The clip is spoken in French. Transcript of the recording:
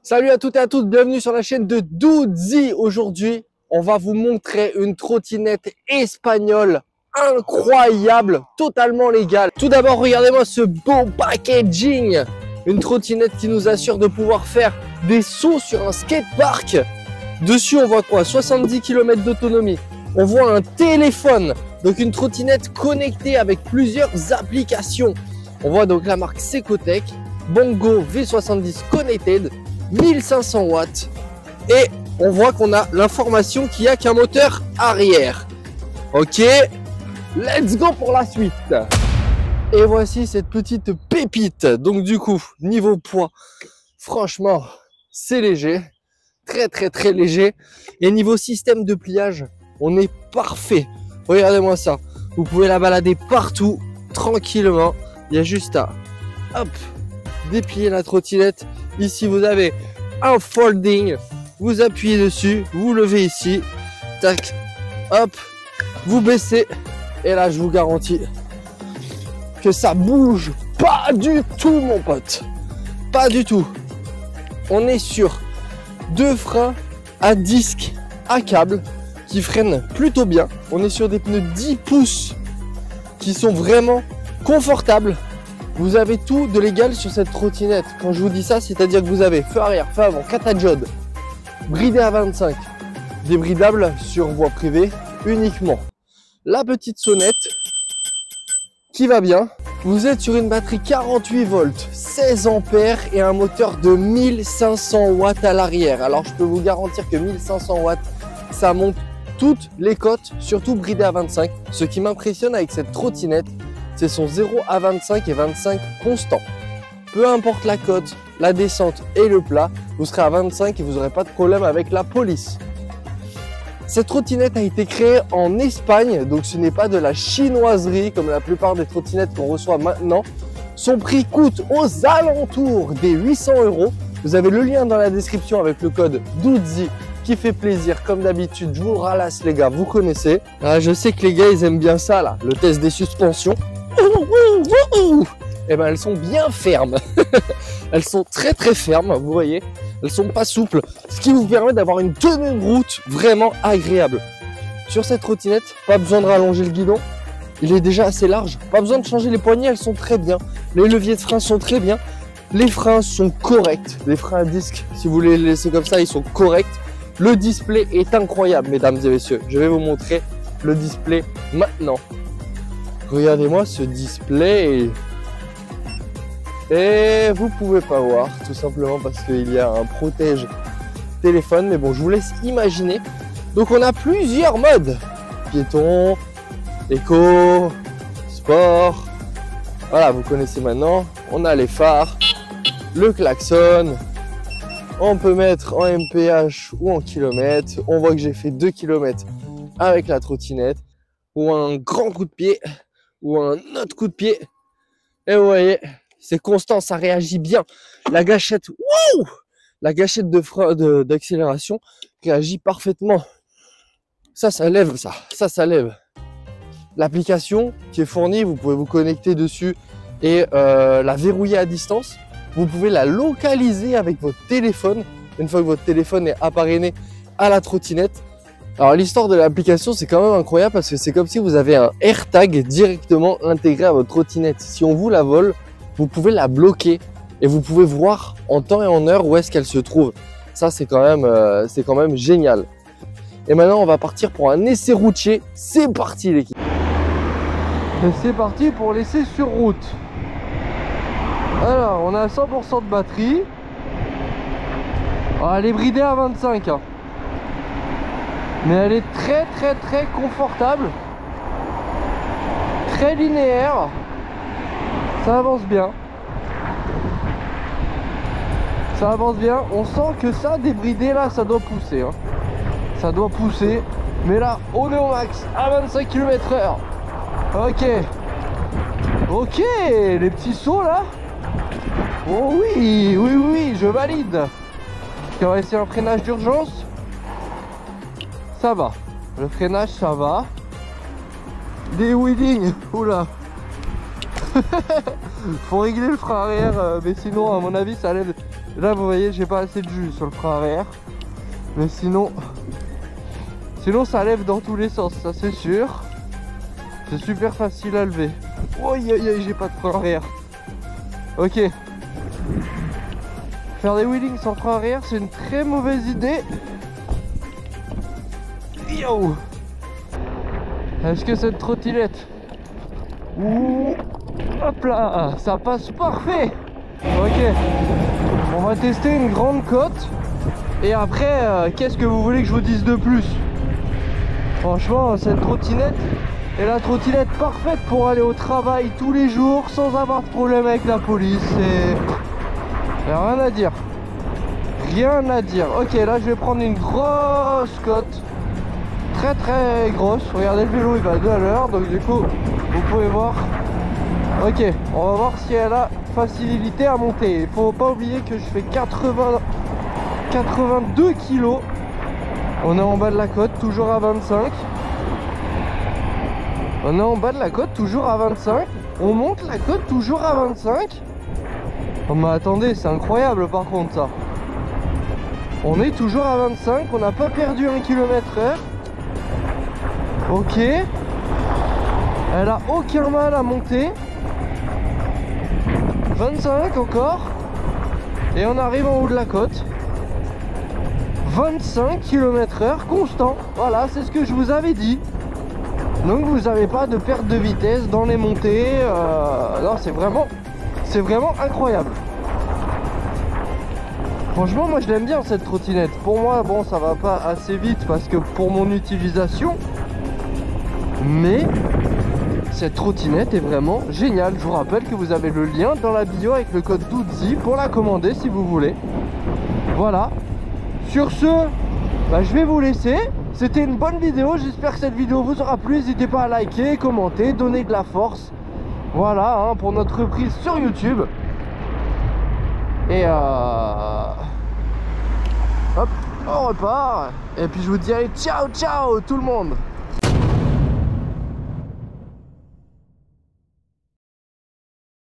Salut à toutes et à tous, bienvenue sur la chaîne de Doodzy. Aujourd'hui, on va vous montrer une trottinette espagnole incroyable, totalement légale. Tout d'abord, regardez-moi ce beau packaging. Une trottinette qui nous assure de pouvoir faire des sauts sur un skatepark. Dessus, on voit quoi? 70 km d'autonomie. On voit un téléphone, donc une trottinette connectée avec plusieurs applications. On voit donc la marque Secotec, Bongo V70 Connected, 1500 watts. Et on voit qu'on a l'information qu'il n'y a qu'un moteur arrière. Ok, let's go pour la suite. Et voici cette petite pépite. Donc du coup, niveau poids, franchement, c'est léger. Très léger. Et niveau système de pliage, on est parfait. Regardez-moi ça. Vous pouvez la balader partout, tranquillement. Il y a juste à, hop, déplier la trottinette. Ici, vous avez un folding. Vous appuyez dessus, vous levez ici. Tac, hop, vous baissez. Et là, je vous garantis que ça bouge pas du tout, mon pote. Pas du tout. On est sur deux freins à disque à câble qui freinent plutôt bien. On est sur des pneus 10 pouces qui sont vraiment confortables. Vous avez tout de légal sur cette trottinette. Quand je vous dis ça, c'est-à-dire que vous avez feu arrière, feu avant, catajode, bridé à 25, débridable sur voie privée uniquement. La petite sonnette qui va bien. Vous êtes sur une batterie 48 volts, 16 ampères et un moteur de 1500 watts à l'arrière. Alors je peux vous garantir que 1500 watts, ça monte toutes les côtes, surtout bridé à 25. Ce qui m'impressionne avec cette trottinette, c'est son 0 à 25 et 25 constant. Peu importe la côte, la descente et le plat, vous serez à 25 et vous n'aurez pas de problème avec la police. Cette trottinette a été créée en Espagne, donc ce n'est pas de la chinoiserie comme la plupart des trottinettes qu'on reçoit maintenant. Son prix coûte aux alentours des 800 €. Vous avez le lien dans la description avec le code Doodzy qui fait plaisir. Comme d'habitude, je vous ralasse les gars, vous connaissez. Ah, je sais que les gars, ils aiment bien ça là, le test des suspensions. Et ben elles sont bien fermes. Elles sont très fermes, vous voyez. Elles sont pas souples, ce qui vous permet d'avoir une tenue de route vraiment agréable. Sur cette trottinette, pas besoin de rallonger le guidon. Il est déjà assez large. Pas besoin de changer les poignées, elles sont très bien. Les leviers de frein sont très bien. Les freins sont corrects. Les freins à disque, si vous les laissez comme ça, ils sont corrects. Le display est incroyable, mesdames et messieurs. Je vais vous montrer le display maintenant. Regardez-moi ce display. Et vous pouvez pas voir, tout simplement parce qu'il y a un protège téléphone. Mais bon, je vous laisse imaginer. Donc on a plusieurs modes. Piéton, éco, sport. Voilà, vous connaissez maintenant. On a les phares, le klaxon. On peut mettre en MPH ou en kilomètres. On voit que j'ai fait 2 km avec la trottinette. Ou un grand coup de pied. Ou un autre coup de pied. Et vous voyez, c'est constant, ça réagit bien. La gâchette, wouh, la gâchette de frein, d'accélération réagit parfaitement. Ça lève, ça lève. L'application qui est fournie, vous pouvez vous connecter dessus et la verrouiller à distance. Vous pouvez la localiser avec votre téléphone, une fois que votre téléphone est appareiné à la trottinette. Alors l'histoire de l'application, c'est quand même incroyable parce que c'est comme si vous avez un AirTag directement intégré à votre trottinette. Si on vous la vole, vous pouvez la bloquer et vous pouvez voir en temps et en heure où est-ce qu'elle se trouve. Ça, c'est quand même génial. Et maintenant, on va partir pour un essai routier. C'est parti, l'équipe. Et c'est parti pour l'essai sur route. Alors, on a 100% de batterie. Alors, elle est bridée à 25. Hein. Mais elle est très confortable. Très linéaire. Ça avance bien. Ça avance bien. On sent que ça, débridé là, ça doit pousser. Hein. Ça doit pousser. Mais là, on est au max à 25 km/h. Ok. Ok, les petits sauts là. Oh oui, je valide. On va essayer un freinage d'urgence. Ça va. Le freinage, ça va. Des wheelings. Oula. Faut régler le frein arrière, mais sinon à mon avis ça lève Là vous voyez j'ai pas assez de jus sur le frein arrière. Mais sinon ça lève dans tous les sens, ça c'est sûr. C'est super facile à lever. Oh j'ai pas de frein arrière. Ok. Faire des wheelings sans frein arrière c'est une très mauvaise idée. Yo. Est-ce que cette trottinette, ouh, hop là, ça passe parfait. Ok. On va tester une grande côte. Et après, qu'est-ce que vous voulez que je vous dise de plus? Franchement, cette trottinette est la trottinette parfaite pour aller au travail tous les jours sans avoir de problème avec la police. Et rien à dire. Rien à dire. Ok, là je vais prendre une grosse côte. Très très grosse. Regardez, le vélo il va 2 à l'heure. Donc du coup, vous pouvez voir. Ok, on va voir si elle a facilité à monter. Il faut pas oublier que je fais 82 kilos. On est en bas de la côte, toujours à 25. On est en bas de la côte, toujours à 25. On monte la côte, toujours à 25. Oh mais attendez, c'est incroyable par contre ça. On est toujours à 25, on n'a pas perdu 1 km/h. Ok. Elle a aucun mal à monter. 25 encore. Et on arrive en haut de la côte. 25 km/h constant. Voilà, c'est ce que je vous avais dit. Donc vous n'avez pas de perte de vitesse dans les montées. Non, c'est vraiment incroyable. Franchement, moi je l'aime bien cette trottinette. Pour moi, bon, ça va pas assez vite parce que pour mon utilisation. Mais cette trottinette est vraiment géniale. Je vous rappelle que vous avez le lien dans la bio avec le code DOODZI pour la commander si vous voulez. Voilà. Sur ce, bah, je vais vous laisser. C'était une bonne vidéo. J'espère que cette vidéo vous aura plu. N'hésitez pas à liker, commenter, donner de la force. Voilà, hein, pour notre reprise sur YouTube. Et hop, on repart. Et puis je vous dis allez, ciao, ciao tout le monde.